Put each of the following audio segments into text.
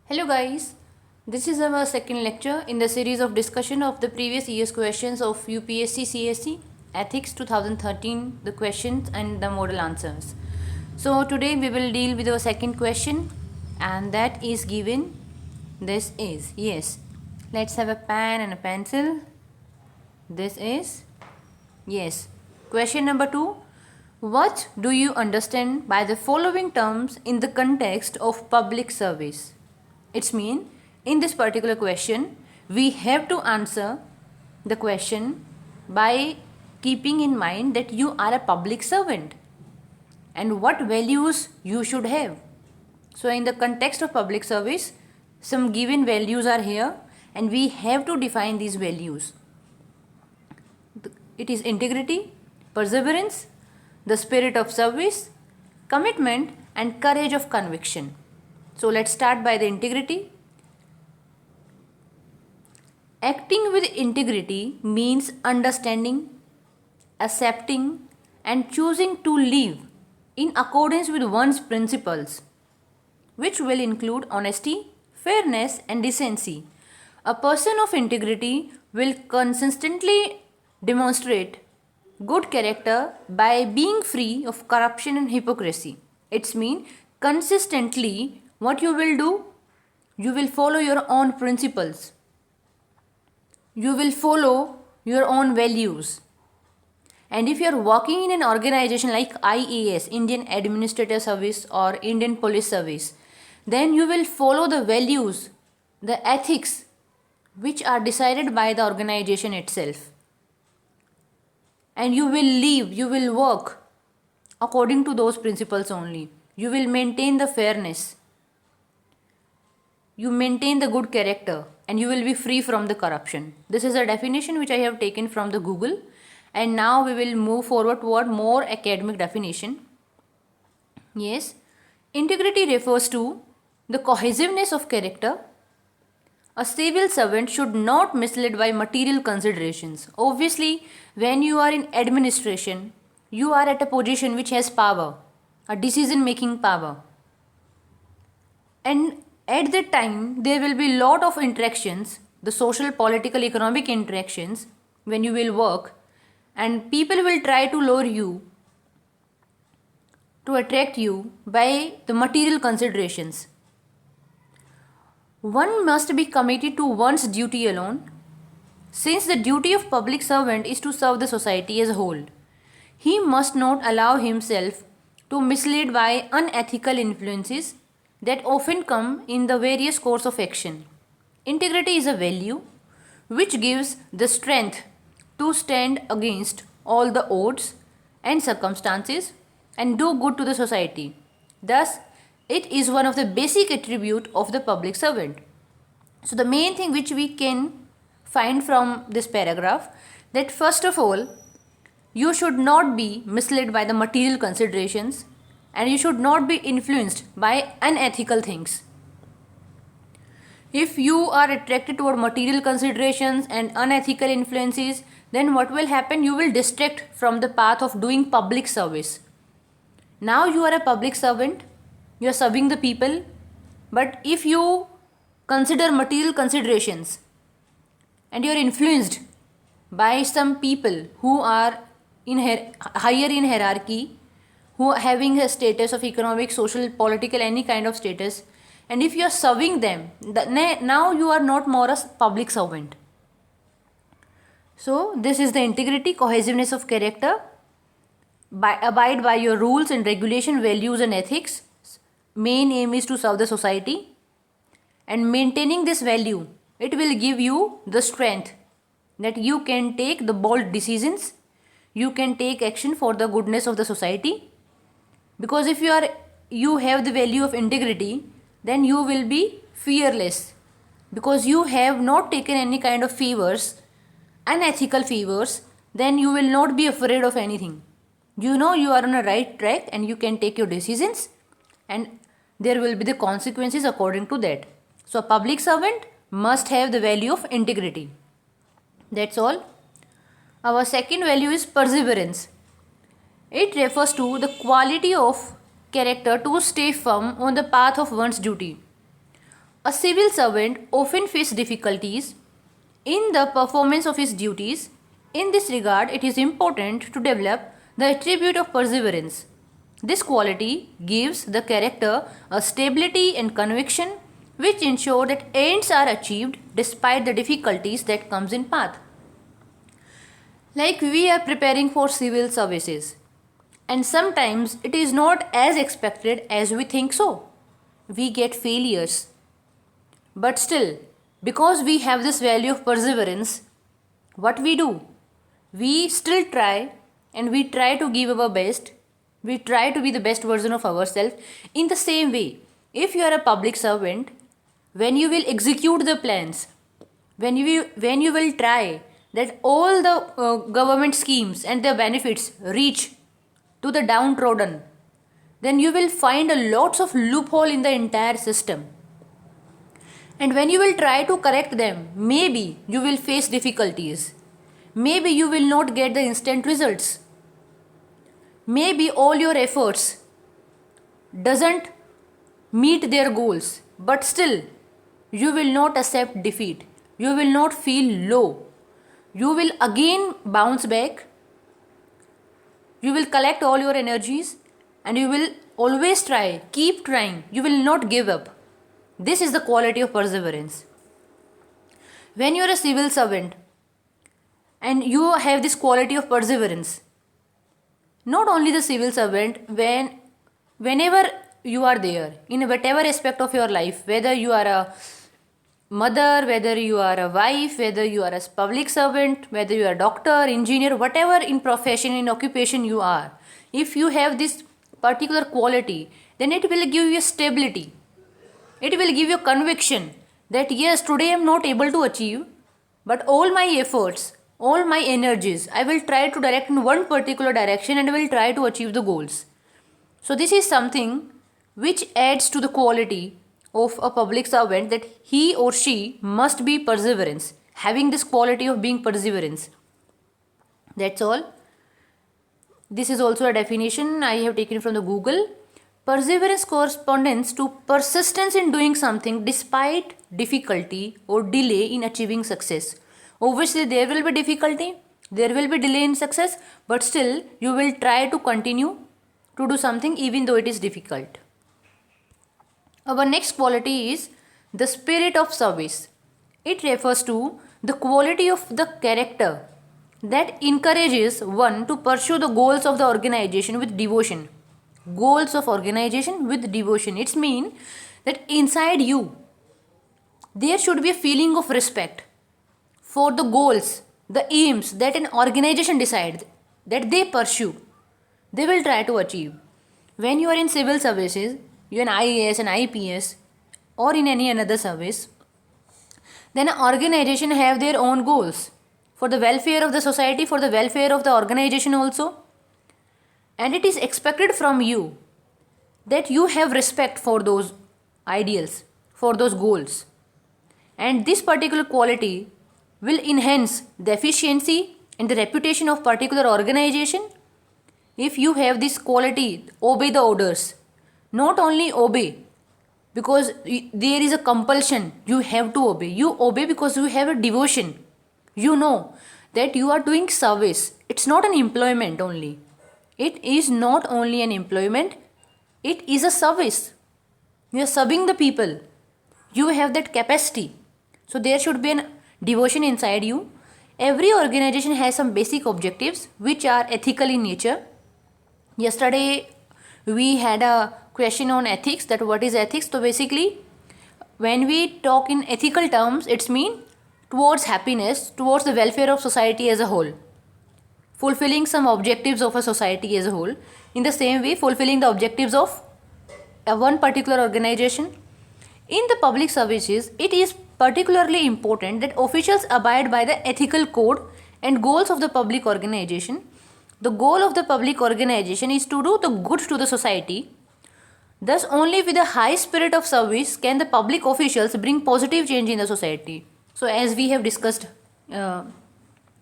Hello guys, this is our second lecture in the series of discussion of the previous year's questions of UPSC CSE Ethics 2013, the questions and the model answers. So today we will deal with our second question and that is given. This is, yes, let's have a pen and a pencil. This is, yes, question number 2. What do you understand by the following terms in the context of public service? It's mean in this particular question we have to answer the question by keeping in mind that you are a public servant and what values you should have. So in the context of public service, some given values are here and we have to define these values. It is integrity, perseverance, the spirit of service, commitment and courage of conviction. So let's start by the integrity. Acting with integrity means understanding, accepting and choosing to live in accordance with one's principles, which will include honesty, fairness and decency. A person of integrity will consistently demonstrate good character by being free of corruption and hypocrisy. It's mean consistently what you will do, you will follow your own principles. You will follow your own values. And if you are working in an organization like IAS, Indian Administrative Service or Indian Police Service, then you will follow the values, the ethics which are decided by the organization itself. And you will live, you will work according to those principles only. You will maintain the fairness. You maintain the good character and you will be free from the corruption. This is a definition which I have taken from the Google. And now we will move forward toward more academic definition. Yes, integrity refers to the cohesiveness of character. A civil servant should not mislead by material considerations. Obviously, when you are in administration, you are at a position which has power, a decision-making power. And at that time, there will be lot of interactions, the social, political, economic interactions when you will work, and people will try to lure you, to attract you by the material considerations. One must be committed to one's duty alone, since the duty of public servant is to serve the society as a whole. He must not allow himself to mislead by unethical influences that often come in the various course of action. Integrity is a value which gives the strength to stand against all the odds and circumstances and do good to the society. Thus, it is one of the basic attribute of the public servant. So the main thing which we can find from this paragraph, that first of all, you should not be misled by the material considerations and you should not be influenced by unethical things. If you are attracted toward material considerations and unethical influences, then what will happen? You will distract from the path of doing public service. Now you are a public servant, you are serving the people, but if you consider material considerations and you are influenced by some people who are higher in hierarchy, who are having a status of economic, social, political, any kind of status, and if you are serving them, now you are not more a public servant. So this is the integrity, cohesiveness of character, abide by your rules and regulation, values and ethics. Main aim is to serve the society, and maintaining this value, it will give you the strength that you can take the bold decisions, you can take action for the goodness of the society. Because if you have the value of integrity, then you will be fearless, because you have not taken any kind of favors, unethical favors, then you will not be afraid of anything. You know you are on a right track and you can take your decisions and there will be the consequences according to that. So a public servant must have the value of integrity. That's all. Our second value is perseverance. It refers to the quality of character to stay firm on the path of one's duty. A civil servant often faces difficulties in the performance of his duties. In this regard, it is important to develop the attribute of perseverance. This quality gives the character a stability and conviction which ensure that ends are achieved despite the difficulties that comes in path. Like we are preparing for civil services, and sometimes it is not as expected as we think so. We get failures. But still, because we have this value of perseverance, what we do? We still try and we try to give our best. We try to be the best version of ourselves. In the same way, if you are a public servant, when you will execute the plans, when you will try that all the government schemes and their benefits reach to the downtrodden, then you will find a lots of loophole in the entire system. And when you will try to correct them, maybe you will face difficulties. Maybe you will not get the instant results. Maybe all your efforts doesn't meet their goals, but still you will not accept defeat. You will not feel low. You will again bounce back. You will collect all your energies and you will always try, keep trying. You will not give up. This is the quality of perseverance. When you are a civil servant and you have this quality of perseverance, not only the civil servant, whenever you are there, in whatever aspect of your life, whether you are a mother, whether you are a wife, whether you are a public servant, whether you are a doctor, engineer, whatever in profession, in occupation you are, if you have this particular quality, then it will give you stability. It will give you conviction that yes, today I am not able to achieve, but all my efforts, all my energies, I will try to direct in one particular direction and I will try to achieve the goals. So this is something which adds to the quality of a public servant, that he or she must be perseverance, having this quality of being perseverance. That's all. This is also a definition I have taken from the Google. Perseverance corresponds to persistence in doing something despite difficulty or delay in achieving success. Obviously, there will be difficulty, there will be delay in success, but still you will try to continue to do something even though it is difficult. Our next quality is the spirit of service. It refers to the quality of the character that encourages one to pursue the goals of the organization with devotion. Goals of organization with devotion. It means that inside you there should be a feeling of respect for the goals, the aims that an organization decides that they pursue, they will try to achieve. When you are in civil services, you are an IAS and IPS or in any another service, then an organization have their own goals for the welfare of the society, for the welfare of the organization also. And it is expected from you that you have respect for those ideals, for those goals. And this particular quality will enhance the efficiency and the reputation of particular organization. If you have this quality, obey the orders. Not only obey because there is a compulsion, you have to obey. You obey because you have a devotion. You know that you are doing service. It's not an employment only. It is not only an employment, it is a service. You are serving the people. You have that capacity. So there should be a devotion inside you. Every organization has some basic objectives which are ethical in nature. Yesterday we had a question on ethics, that what is ethics. So basically when we talk in ethical terms, it's mean towards happiness, towards the welfare of society as a whole, fulfilling some objectives of a society as a whole. In the same way, fulfilling the objectives of one particular organization. In the public services, it is particularly important that officials abide by the ethical code and goals of the public organization. The goal of the public organization is to do the good to the society. Thus, only with a high spirit of service can the public officials bring positive change in the society. So, as we have discussed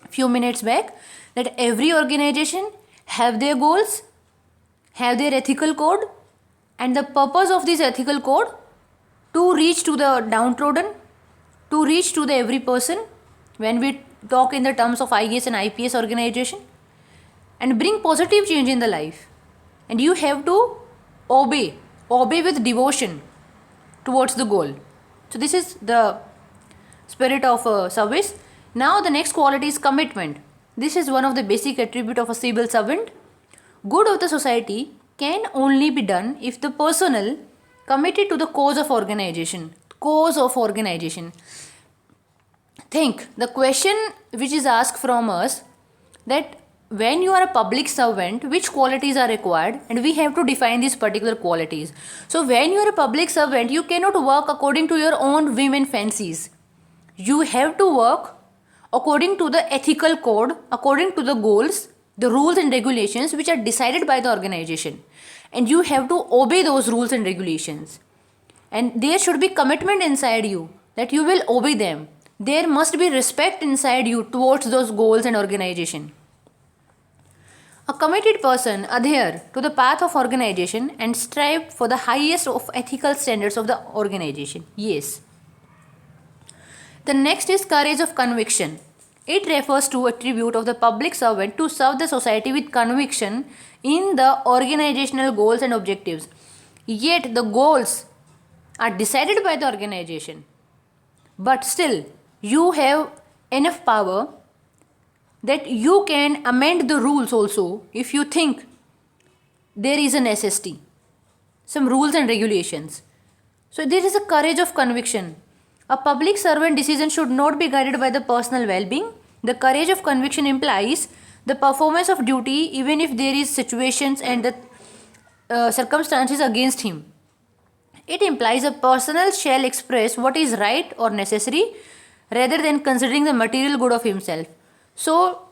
few minutes back, that every organization have their goals, have their ethical code, and the purpose of this ethical code to reach to the downtrodden, to reach to the every person when we talk in the terms of IAS and IPS organization, and bring positive change in the life. And you have to obey with devotion towards the goal. So this is the spirit of service. Now the next quality is commitment. This is one of the basic attribute of a civil servant. Good of the society can only be done if the personnel committed to the cause of organization. Cause of organization. Think the question which is asked from us, that when you are a public servant, which qualities are required, and we have to define these particular qualities. So when you are a public servant, you cannot work according to your own whim and fancies. You have to work according to the ethical code, according to the goals, the rules and regulations which are decided by the organization, and you have to obey those rules and regulations. And there should be commitment inside you that you will obey them. There must be respect inside you towards those goals and organization. A committed person adhere to the path of organization and strive for the highest of ethical standards of the organization. Yes. The next is courage of conviction. It refers to attribute of the public servant to serve the society with conviction in the organizational goals and objectives. Yet the goals are decided by the organization, but still you have enough power that you can amend the rules also if you think there is a necessity, some rules and regulations. So there is a courage of conviction. A public servant decision should not be guided by the personal well-being. The courage of conviction implies the performance of duty even if there is situations and the circumstances against him. It implies a person shall express what is right or necessary rather than considering the material good of himself. So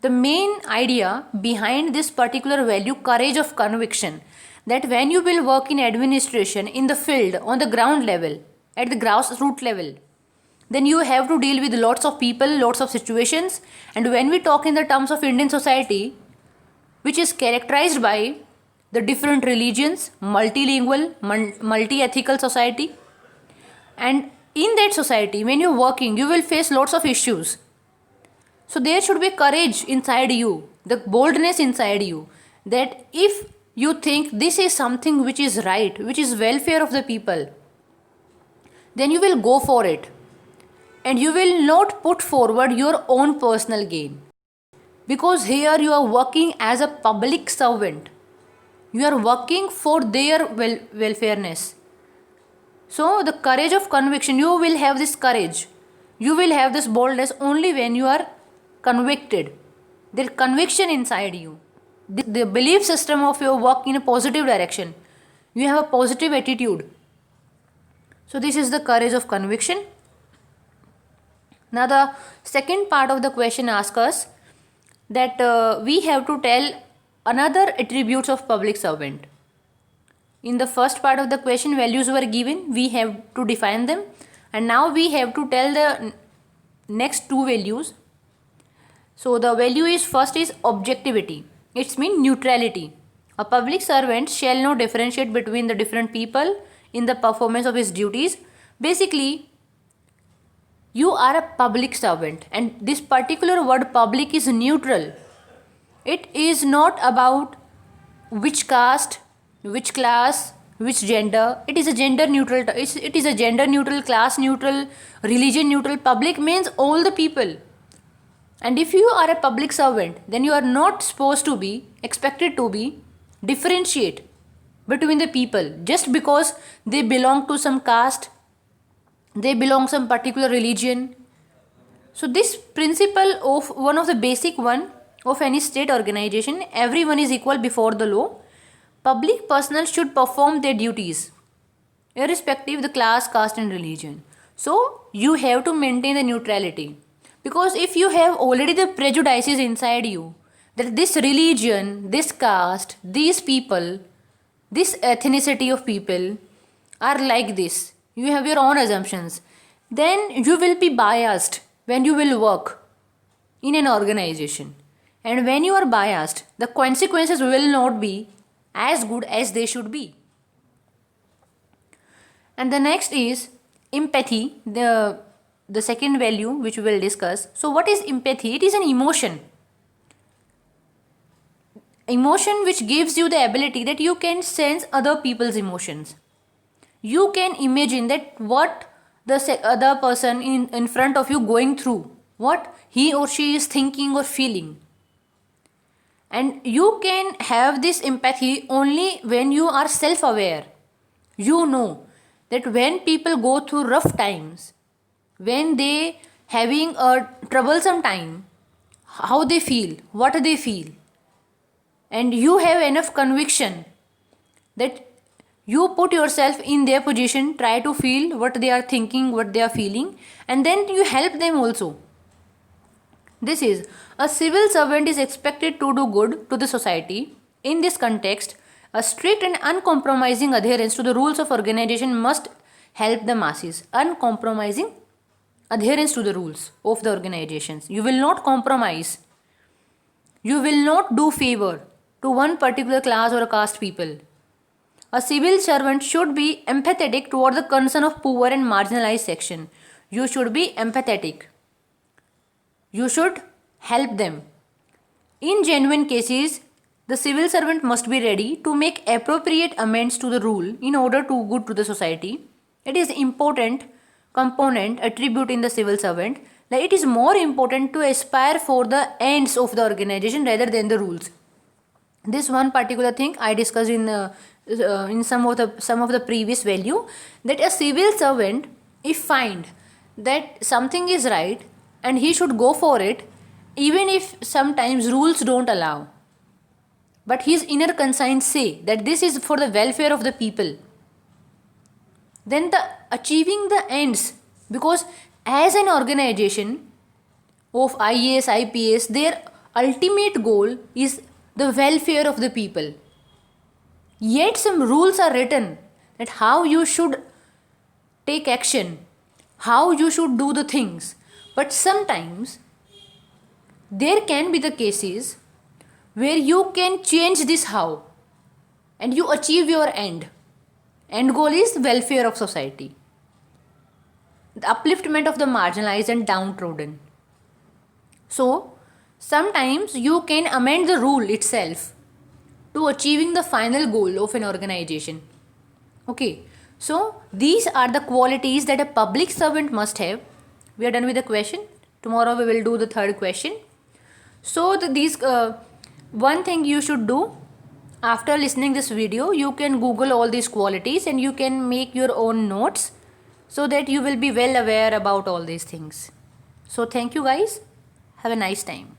the main idea behind this particular value, courage of conviction, that when you will work in administration, in the field, on the ground level, at the grassroots level, then you have to deal with lots of people, lots of situations. And when we talk in the terms of Indian society, which is characterized by the different religions, multilingual, multi-ethical society, and in that society, when you're working, you will face lots of issues. So there should be courage inside you, the boldness inside you, that if you think this is something which is right, which is welfare of the people, then you will go for it. And you will not put forward your own personal gain. Because here you are working as a public servant. You are working for their welfareness. So the courage of conviction, you will have this courage. You will have this boldness only when you are convicted. There is conviction inside you. The belief system of your work in a positive direction. You have a positive attitude. So this is the courage of conviction. Now the second part of the question asks us that we have to tell another attributes of public servant. In the first part of the question, values were given, we have to define them, and now we have to tell the next two values. So the value is first is objectivity. It means neutrality. A public servant shall not differentiate between the different people in the performance of his duties. Basically, you are a public servant, and this particular word public is neutral. It is not about which caste, which class, which gender. It is a gender neutral. It is a gender neutral, class neutral, religion neutral. Public means all the people. And if you are a public servant, then you are not supposed to be, expected to be, differentiate between the people just because they belong to some caste, they belong some particular religion. So this principle of one of the basic one of any state organization, everyone is equal before the law. Public personnel should perform their duties irrespective of the class, caste and religion. So you have to maintain the neutrality, because if you have already the prejudices inside you that this religion, this caste, these people, this ethnicity of people are like this, you have your own assumptions, then you will be biased when you will work in an organization. And when you are biased, the consequences will not be as good as they should be. And the next is empathy, the second value which we will discuss. So what is empathy? It is an emotion which gives you the ability that you can sense other people's emotions. You can imagine that what the other person in front of you going through, what he or she is thinking or feeling. And you can have this empathy only when you are self aware. You know that when people go through rough times, when they having a troublesome time, how they feel, what they feel, and you have enough conviction that you put yourself in their position, try to feel what they are thinking, what they are feeling, and then you help them also. This is a civil servant is expected to do good to the society. In this context, a strict and uncompromising adherence to the rules of organization must help the masses. Uncompromising adherence to the rules of the organizations. You will not compromise. You will not do favor to one particular class or a caste people. A civil servant should be empathetic toward the concern of poor and marginalized section. You should be empathetic. You should help them. In genuine cases, the civil servant must be ready to make appropriate amends to the rule in order to good to the society. It is important component attribute in the civil servant that it is more important to aspire for the ends of the organization rather than the rules. This one particular thing I discussed in some of the previous value, that a civil servant, if find that something is right and he should go for it, even if sometimes rules don't allow, but his inner conscience say that this is for the welfare of the people, then the achieving the ends, because as an organization of IAS, IPS, their ultimate goal is the welfare of the people. Yet some rules are written that how you should take action, how you should do the things. But sometimes there can be the cases where you can change this how and you achieve your end. End goal is welfare of society, the upliftment of the marginalized and downtrodden. So sometimes you can amend the rule itself to achieving the final goal of an organization. Okay, so these are the qualities that a public servant must have. We are done with the question. Tomorrow we will do the third question. So these one thing you should do after listening this video, you can Google all these qualities and you can make your own notes so that you will be well aware about all these things. So thank you guys. Have a nice time.